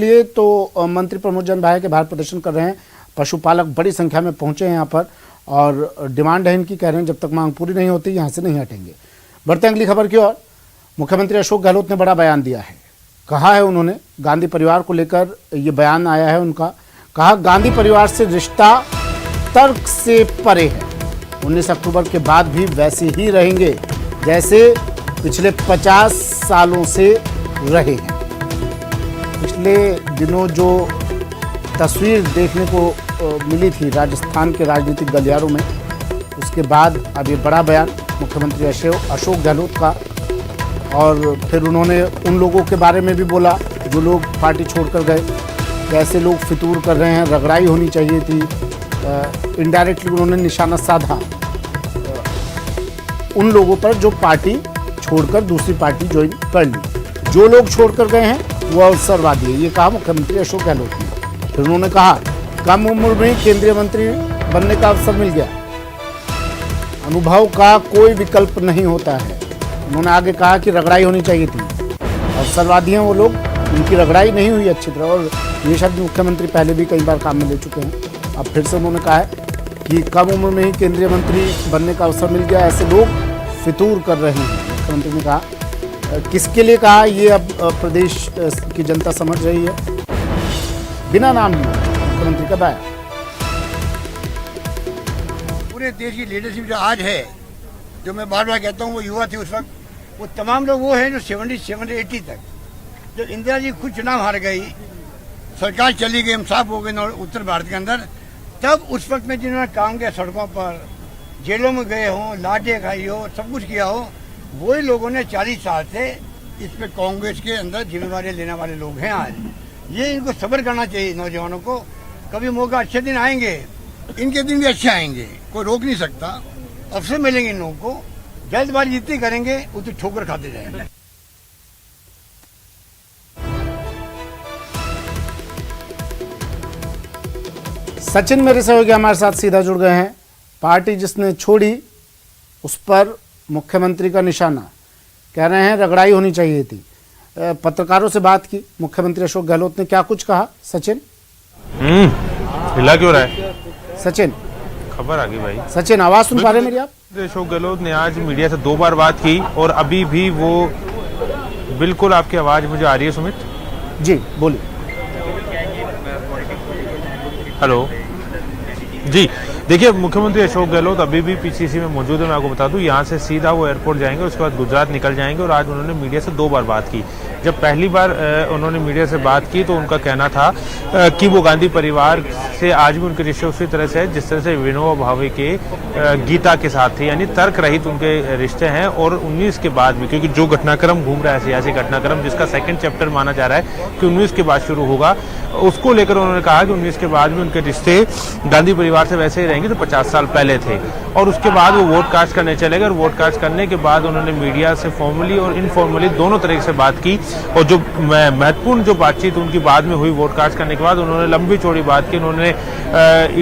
लिए तो मंत्री प्रमोद जन भाया के बाहर प्रदर्शन कर रहे हैं। पशुपालक बड़ी संख्या में पहुंचे हैं यहाँ पर और डिमांड है इनकी, कह रहे हैं जब तक मांग पूरी नहीं होती यहाँ से नहीं हटेंगे। बढ़ते हैं अगली खबर की ओर। मुख्यमंत्री अशोक गहलोत ने बड़ा बयान दिया है। कहा है उन्होंने, गांधी परिवार को लेकर ये बयान आया है उनका। कहा, गांधी परिवार से रिश्ता तर्क से परे है। 19 अक्टूबर के बाद भी वैसे ही रहेंगे जैसे पिछले 50 सालों से रहे हैं। पिछले दिनों जो तस्वीर देखने को मिली थी राजस्थान के राजनीतिक गलियारों में, उसके बाद अब ये बड़ा बयान मुख्यमंत्री अशोक गहलोत का। और फिर उन्होंने उन लोगों के बारे में भी बोला जो लोग पार्टी छोड़कर गए, कैसे लोग फितूर कर रहे हैं, रगड़ाई होनी चाहिए थी। इनडायरेक्टली उन्होंने निशाना साधा उन लोगों पर जो पार्टी छोड़कर दूसरी पार्टी ज्वाइन कर ली। जो लोग छोड़कर गए हैं वो अवसरवादी है, ये कहा मुख्यमंत्री अशोक गहलोत ने। फिर उन्होंने कहा, कम उम्र में केंद्रीय मंत्री बनने का अवसर मिल गया, अनुभव का कोई विकल्प नहीं होता है। उन्होंने आगे कहा कि रगड़ाई होनी चाहिए थी, अवसरवादी हैं वो लोग, उनकी रगड़ाई नहीं हुई अच्छी तरह। और ये शब्द मुख्यमंत्री पहले भी कई बार काम में ले चुके हैं। अब फिर से उन्होंने कहा है कि कम उम्र में ही केंद्रीय मंत्री बनने का अवसर मिल गया, ऐसे लोग फितूर कर रहे हैं। मुख्यमंत्री ने कहा, किसके लिए कहा ये अब प्रदेश की जनता समझ रही है। बिना नाम लिए मुख्यमंत्री का बयान। पूरे देश की लीडरशिप जो आज है, जो मैं बार बार कहता हूँ वो युवा थे उस वक्त, वो तमाम लोग वो हैं जो 70-80 तक, जब इंदिरा जी खुद चुनाव हार गई, सरकार चली गई, हम साफ हो गए उत्तर भारत के अंदर, तब उस वक्त में जिन्होंने काम किया, सड़कों पर, जेलों में गए हों, लाठें खाई हो, सब कुछ किया हो, वही लोगों ने 40 साल से इस पे कांग्रेस के अंदर जिम्मेवारी लेने वाले लोग हैं आज। ये इनको सब्र करना चाहिए नौजवानों को। कभी मौका, अच्छे दिन आएंगे, इनके दिन भी अच्छे आएंगे, कोई रोक नहीं सकता। अवसर मिलेंगे इन लोगों को, जल्दबाजी जितनी करेंगे उतनी ठोकर खाते जाएंगे। सचिन मेरे सहयोगी हमारे साथ सीधा जुड़ गए हैं। पार्टी जिसने छोड़ी उस पर मुख्यमंत्री का निशाना, कह रहे हैं रगड़ाई होनी चाहिए थी। पत्रकारों से बात की मुख्यमंत्री अशोक गहलोत ने, क्या कुछ कहा सचिन? हिला क्यों रहा है सचिन? खबर आ गई भाई। सचिन, आवाज सुन पा रहे मेरी आप? अशोक गहलोत ने आज मीडिया से 2 बार बात की और अभी भी वो, बिल्कुल आपकी आवाज मुझे आ रही है सुमित जी, बोलिए। हेलो जी, देखिए मुख्यमंत्री अशोक गहलोत अभी भी पीसीसी में मौजूद है। मैं आपको बता दूं, यहाँ से सीधा वो एयरपोर्ट जाएंगे, उसके बाद गुजरात निकल जाएंगे। और आज उन्होंने मीडिया से 2 बार बात की। जब पहली बार उन्होंने मीडिया से बात की तो उनका कहना था कि वो गांधी परिवार से आज भी उनके रिश्ते उसी तरह से है जिस तरह से विनोबा भावे के गीता के साथ थे, यानी तर्क रहित उनके रिश्ते हैं। और 19 के बाद भी, क्योंकि जो घटनाक्रम घूम रहा है, सियासी घटनाक्रम जिसका 2nd चैप्टर माना जा रहा है कि 19 के बाद शुरू होगा, उसको लेकर उन्होंने कहा कि 19 के बाद भी उनके रिश्ते गांधी परिवार से वैसे ही रहेंगे जो 50 साल पहले थे। और उसके बाद वो वोट कास्ट करने चले गए और वोट कास्ट करने के बाद उन्होंने मीडिया से फॉर्मली और इनफॉर्मली दोनों तरीके से बात की। और जो महत्वपूर्ण जो बातचीत उनकी बाद में हुई वोट कास्ट करने के बाद, उन्होंने लंबी चौड़ी बात की। उन्होंने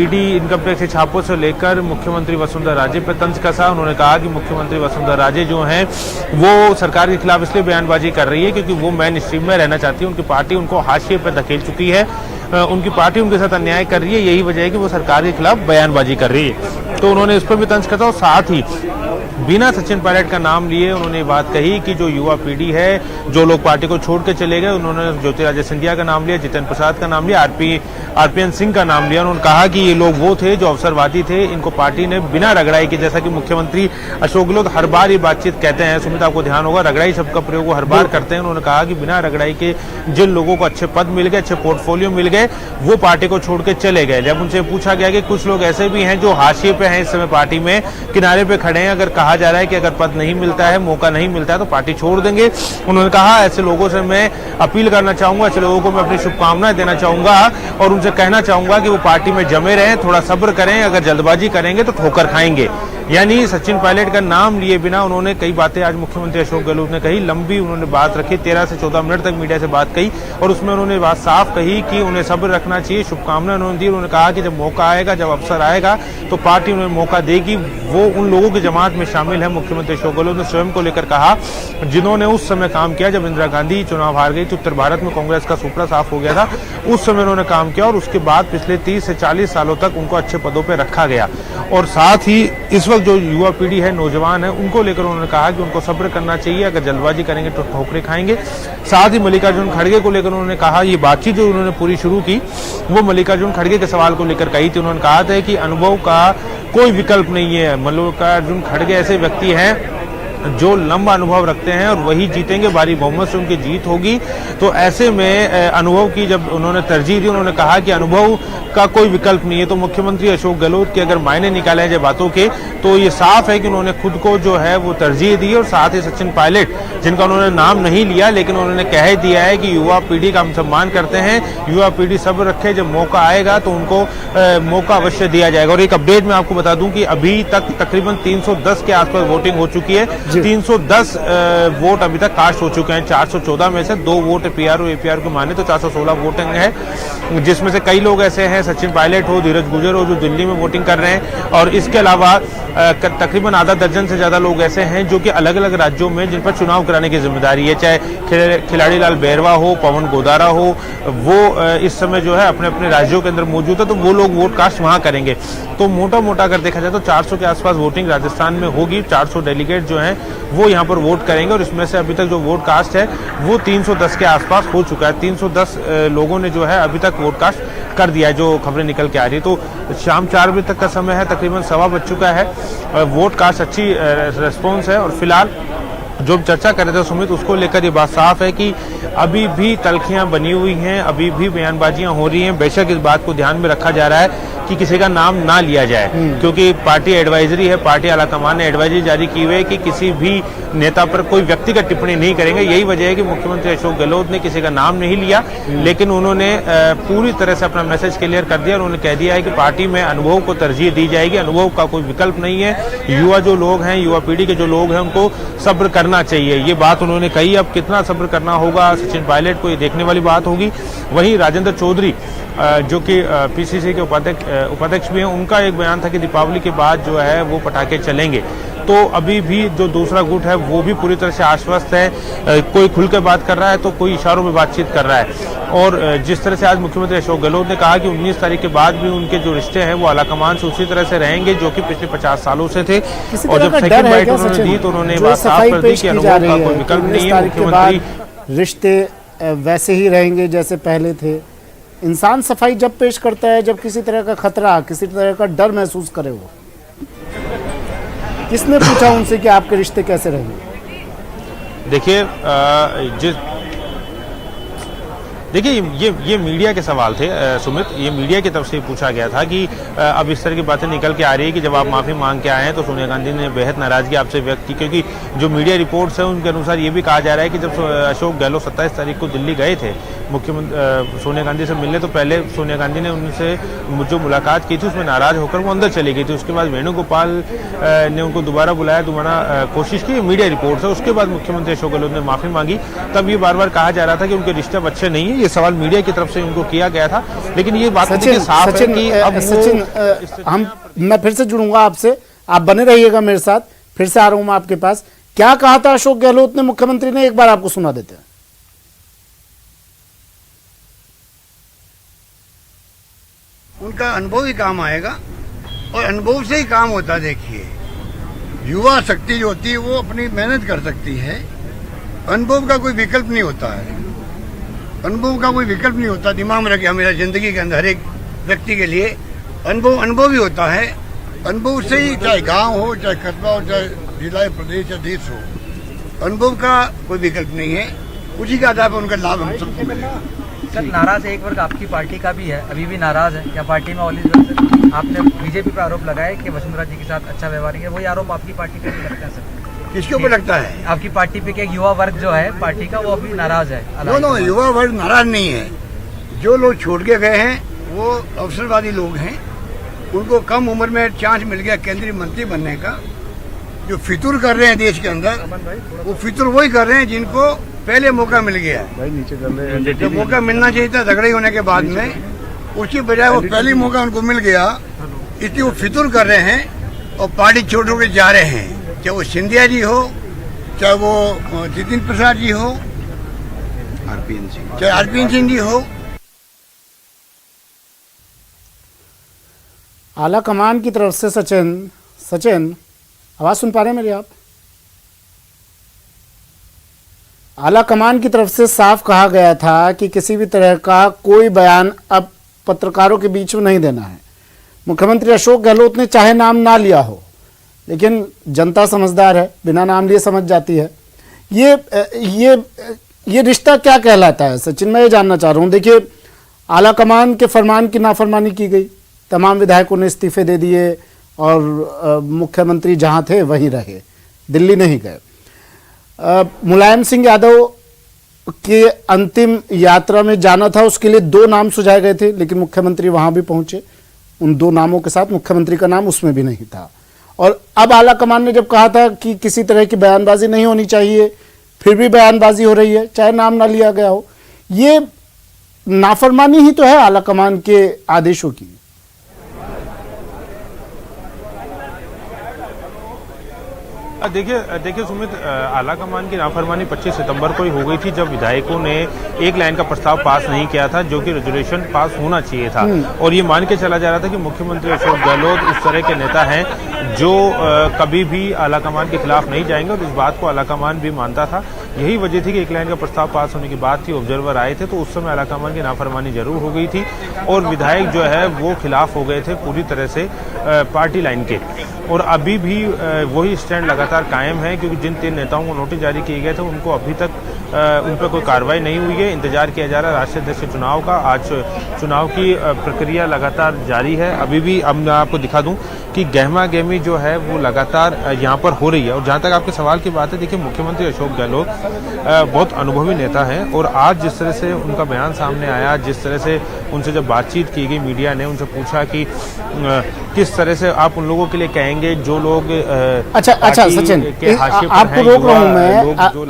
ईडी, इनकम टैक्स के छापों से लेकर मुख्यमंत्री वसुंधरा राजे पर तंज कसा। उन्होंने कहा कि मुख्यमंत्री वसुंधरा राजे जो हैं वो सरकार के खिलाफ इसलिए बयानबाजी कर रही है क्योंकि वो मेन स्ट्रीम में रहना चाहती है। उनकी पार्टी उनको हाशिए पर धकेल चुकी है, उनकी पार्टी उनके साथ अन्याय कर रही है, यही वजह है कि वो सरकार के खिलाफ बयानबाजी कर रही है। तो उन्होंने इस पर भी तंज कसा और साथ ही बिना सचिन पायलट का नाम लिए उन्होंने ये बात कही कि जो युवा पीढ़ी है, जो लोग पार्टी को छोड़ के चले गए, उन्होंने ज्योतिरादित्य सिंधिया का नाम लिया, जितेंद्र प्रसाद का नाम लिया, आरपीएन सिंह का नाम लिया। उन्होंने कहा कि ये लोग वो थे जो अवसरवादी थे, इनको पार्टी ने बिना रगड़ाई के, जैसा कि मुख्यमंत्री अशोक गहलोत हर बार ये बातचीत कहते हैं, सुमित आपको ध्यान होगा, रगड़ाई शब्द का प्रयोग वो हर बार करते हैं। उन्होंने कहा कि बिना रगड़ाई के जिन लोगों को अच्छे पद मिल गए, अच्छे पोर्टफोलियो मिल गए, वो पार्टी को छोड़ के चले गए। जब उनसे पूछा गया कि कुछ लोग ऐसे भी हैं जो हाशिए पे हैं इस समय, पार्टी में किनारे पे खड़े हैं, अगर कहा जा रहा है कि अगर पद नहीं मिलता है, मौका नहीं मिलता है तो पार्टी छोड़ देंगे। उन्होंने कहा ऐसे लोगों से मैं अपील करना चाहूंगा, ऐसे लोगों को मैं अपनी शुभकामनाएं देना चाहूंगा और उनसे कहना चाहूंगा कि वो पार्टी में जमे रहें, थोड़ा सब्र करें, अगर जल्दबाजी करेंगे तो ठोकर खाएंगे। यानी सचिन पायलट का नाम लिए बिना उन्होंने कई बातें आज मुख्यमंत्री अशोक गहलोत ने कही। लंबी उन्होंने बात रखी, 13 से 14 मिनट तक मीडिया से बात कही और उसमें उन्होंने बात साफ कही कि उन्हें सब्र रखना चाहिए, शुभकामनाएं उन्होंने दी। उन्होंने कहा कि जब मौका आएगा, जब अवसर आएगा तो पार्टी उन्हें मौका देगी। वो उन लोगों की जमात में शामिल है। मुख्यमंत्री अशोक गहलोत ने स्वयं को लेकर कहा जिन्होंने उस समय काम किया जब इंदिरा गांधी चुनाव हार गई तो उत्तर भारत में कांग्रेस का सुपड़ा साफ हो गया था। उस समय उन्होंने काम किया और उसके बाद पिछले 30 से 40 सालों तक उनको अच्छे पदों पर रखा गया। और साथ ही इस वक्त जो युवा पीढ़ी है, नौजवान है, उनको लेकर उन्होंने कहा कि उनको सब्र करना चाहिए, अगर जल्दबाजी करेंगे तो ठोकरें खाएंगे। साथ ही मल्लिकार्जुन खड़गे को लेकर उन्होंने कहा, ये बातचीत जो उन्होंने पूरी शुरू की वो मल्लिकार्जुन खड़गे के सवाल को लेकर कही थी। उन्होंने कहा था कि अनुभव का कोई विकल्प नहीं है। मल्लिकार्जुन खड़गे ऐसे व्यक्ति हैं जो लंबा अनुभव रखते हैं और वही जीतेंगे, भारी बहुमत से उनकी जीत होगी। तो ऐसे में अनुभव की जब उन्होंने तरजीह दी, उन्होंने कहा कि अनुभव का कोई विकल्प नहीं है। तो मुख्यमंत्री अशोक गहलोत के अगर मायने निकाले जाए बातों के तो ये साफ है कि उन्होंने खुद को जो है वो तरजीह दी। और साथ ही सचिन पायलट, जिनका उन्होंने नाम नहीं लिया लेकिन उन्होंने कह दिया है कि युवा पीढ़ी का हम सम्मान करते हैं, युवा पीढ़ी सब्र रखे, जब मौका आएगा तो उनको मौका अवश्य दिया जाएगा। और एक अपडेट मैं आपको बता दूं कि अभी तक तकरीबन 310 के आसपास वोटिंग हो चुकी है। 310 वोट अभी तक कास्ट हो चुके हैं। 414 में से 2 वोट पीआरओ एपीआर को माने तो 416 वोटिंग है, जिसमें से कई लोग ऐसे हैं, सचिन पायलट हो, धीरज गुर्जर हो, जो दिल्ली में वोटिंग कर रहे हैं। और इसके अलावा तकरीबन आधा दर्जन से ज्यादा लोग ऐसे हैं जो कि अलग अलग राज्यों में जिन पर चुनाव कराने की जिम्मेदारी है, चाहे खिलाड़ी लाल बैरवा हो, पवन गोदारा हो, वो इस समय जो है अपने अपने राज्यों के अंदर मौजूद है, तो वो लोग वोट कास्ट वहां करेंगे। तो मोटा मोटा अगर देखा जाए तो 400 के आसपास वोटिंग राजस्थान में होगी। 400 डेलीगेट जो हैं वो यहाँ पर वोट करेंगे और इसमें से अभी तक जो वोट कास्ट है वो 310 के आसपास हो चुका है। 310 लोगों ने जो है अभी तक वोट कास्ट कर दिया है, जो खबरें निकल के आ रही है। तो शाम 4 बजे तक का समय है, तकरीबन 1:15 बज चुका है। वोट कास्ट अच्छी रेस्पॉन्स है। और फिलहाल जो चर्चा कर रहे थे सुमित, उसको लेकर ये बात साफ है कि अभी भी तलखियां बनी हुई हैं, अभी भी बयानबाजियां हो रही हैं। बेशक इस बात को ध्यान में रखा जा रहा है कि किसी का नाम ना लिया जाए, क्योंकि पार्टी एडवाइजरी है, पार्टी आलाकमान ने एडवाइजरी जारी की हुई है कि किसी भी नेता पर कोई व्यक्तिगत टिप्पणी नहीं करेंगे। यही वजह है कि मुख्यमंत्री अशोक गहलोत ने किसी का नाम नहीं लिया, लेकिन उन्होंने पूरी तरह से अपना मैसेज क्लियर कर दिया। उन्होंने कह दिया है कि पार्टी में अनुभव को तरजीह दी जाएगी, अनुभव का कोई विकल्प नहीं है। युवा जो लोग हैं, युवा पीढ़ी के जो लोग हैं, उनको सब्र करना चाहिए, ये बात उन्होंने कही। अब कितना सब्र करना होगा सचिन पायलट को, ये देखने वाली बात होगी। वहीं राजेंद्र चौधरी जो कि पीसीसी के उपाध्यक्ष भी हैं, उनका एक बयान था कि दीपावली के बाद जो है वो पटाखे चलेंगे। तो अभी भी जो दूसरा गुट है वो भी पूरी तरह से आश्वस्त है। कोई खुलकर बात कर रहा है तो कोई इशारों में बातचीत कर रहा है। और जिस तरह से आज मुख्यमंत्री अशोक गहलोत ने कहा कि 19 तारीख के बाद भी उनके जो रिश्ते हैं वो आलाकमान से उसी तरह से रहेंगे जो कि पिछले 50 सालों से थे। और जब सेकंड बाइट उन्होंने दी तो उन्होंने बात साफ कर दी कि अनुभव का कोई विकल्प नहीं है। मुख्यमंत्री रिश्ते वैसे ही रहेंगे जैसे पहले थे। इंसान सफाई जब पेश करता है जब किसी तरह का खतरा, किसी तरह का डर महसूस करे। वो किसने पूछा उनसे कि आपके रिश्ते कैसे रहेंगे? देखिए ये मीडिया के सवाल थे सुमित, ये मीडिया की तरफ से पूछा गया था कि अब इस तरह की बातें निकल के आ रही है कि जब आप माफी मांग के आए हैं तो सोनिया गांधी ने बेहद नाराजगी आपसे व्यक्त की, क्योंकि जो मीडिया रिपोर्ट्स है उनके अनुसार ये भी कहा जा रहा है कि जब अशोक गहलोत 27 तारीख को दिल्ली गए थे मुख्यमंत्री सोनिया गांधी से मिलने, तो पहले सोनिया गांधी ने उनसे जो मुलाकात की थी उसमें नाराज होकर वो अंदर चली गई थी। उसके बाद वेणुगोपाल ने उनको दोबारा बुलाया, दोबारा कोशिश की, मीडिया रिपोर्ट्स है। उसके बाद मुख्यमंत्री अशोक गहलोत ने माफी मांगी। तब ये बार बार कहा जा रहा था कि उनके रिश्ते अच्छे नहीं है, ये सवाल मीडिया की तरफ से उनको किया गया था। लेकिन ये बात साफ है कि अब मैं फिर से जुड़ूंगा आपसे, आप बने रहिएगा मेरे साथ। फिर से आ रहा हूं मैं आपके पास। क्या कहा था अशोक गहलोत ने मुख्यमंत्री ने, एक बार आपको सुना देते हैं। उनका अनुभव ही काम आएगा और अनुभव से ही काम होता है। देखिए, युवा शक्ति जो होती है वो अपनी मेहनत कर सकती है, अनुभव का कोई विकल्प नहीं होता है। अनुभव का कोई विकल्प नहीं होता, दिमाग में रखिए हमेशा जिंदगी के अंदर हर एक व्यक्ति के लिए अनुभव ही होता है। अनुभव से ही, चाहे गांव हो, चाहे कस्बा हो, चाहे जिला, प्रदेश या देश हो, अनुभव का कोई विकल्प नहीं है। उसी के आधार पर उनका लाभ हम सबको मिलेगा। सर, नाराज एक वर्ग आपकी पार्टी का भी है, अभी भी नाराज है क्या पार्टी में? All is well. आपने बीजेपी पर आरोप लगाया कि वसुंधरा जी के साथ अच्छा व्यवहार है, वही आरोप आपकी पार्टी पे भी लगता है सर? किसके ऊपर लगता है? आपकी पार्टी पे एक युवा वर्ग जो है पार्टी का वो अभी नाराज है। नो, युवा वर्ग नाराज नहीं है। जो लोग छोड़ के गए हैं वो अवसरवादी लोग हैं, उनको कम उम्र में चांस मिल गया केंद्रीय मंत्री बनने का। जो फितूर कर रहे हैं देश के अंदर, वो फितूर वही कर रहे हैं जिनको पहले मौका मिल गया है। जो मौका मिलना चाहिए था झगड़े होने के बाद में, उसकी बजाय वो पहली मौका उनको मिल गया, इसलिए वो फितूर कर रहे हैं और पार्टी छोड़ छोड़ के जा रहे हैं। चाहे वो सिंधिया जी हो, चाहे वो जितिन प्रसाद जी हो, चाहे आरपीएन सिंह जी हो। आला कमान की तरफ से सचिन आवाज सुन पा रहे हैं मेरी आप? आला कमान की तरफ से साफ कहा गया था कि किसी भी तरह का कोई बयान अब पत्रकारों के बीच में नहीं देना है। मुख्यमंत्री अशोक गहलोत ने चाहे नाम ना लिया हो, लेकिन जनता समझदार है, बिना नाम लिए समझ जाती है। ये रिश्ता क्या कहलाता है सचिन, मैं ये जानना चाह रहा हूँ। देखिए, आला कमान के फरमान की नाफरमानी की गई, तमाम विधायकों ने इस्तीफे दे दिए और मुख्यमंत्री जहां थे वहीं रहे, दिल्ली नहीं गए। मुलायम सिंह यादव के अंतिम यात्रा में जाना था, उसके लिए 2 नाम सुझाए गए थे, लेकिन मुख्यमंत्री वहां भी पहुंचे। उन 2 नामों के साथ मुख्यमंत्री का नाम उसमें भी नहीं था। और अब आला कमान ने जब कहा था कि किसी तरह की बयानबाजी नहीं होनी चाहिए, फिर भी बयानबाजी हो रही है, चाहे नाम ना लिया गया हो। ये नाफरमानी ही तो है आला कमान के आदेशों की। देखिए सुमित, आला कमान की नाफरमानी 25 सितंबर को ही हो गई थी, जब विधायकों ने एक लाइन का प्रस्ताव पास नहीं किया था, जो कि रेजोल्यूशन पास होना चाहिए था। और ये मान के चला जा रहा था कि मुख्यमंत्री अशोक गहलोत उस तरह के नेता हैं जो कभी भी आला कमान के खिलाफ नहीं जाएंगे, और इस बात को आला कमान भी मानता था। यही वजह थी कि एक लाइन का प्रस्ताव पास होने की बात थी, ऑब्जर्वर आए थे, तो उस समय आला कमान की नाफरमानी जरूर हो गई थी और विधायक जो है वो खिलाफ हो गए थे पूरी तरह से पार्टी लाइन के। और अभी भी वही स्टैंड लगातार कायम है, क्योंकि जिन 3 नेताओं को नोटिस जारी किए गए थे उनको अभी तक उन पर कोई कार्रवाई नहीं हुई है। इंतजार किया जा रहा है राष्ट्रीय अध्यक्ष चुनाव का। आज चुनाव की प्रक्रिया लगातार जारी है। अभी भी अब मैं आपको दिखा दूं कि गहमा गहमी जो है वो लगातार यहाँ पर हो रही है। और जहाँ तक आपके सवाल की बात है, देखिए मुख्यमंत्री अशोक गहलोत बहुत अनुभवी नेता हैं, और आज जिस तरह से उनका बयान सामने आया, जिस तरह से उनसे जब बातचीत की गई, मीडिया ने उनसे पूछा कि किस तरह से आप उन लोगों के लिए कहेंगे जो लोग अच्छा सचिन, आपको रोक रहा हूं मैं।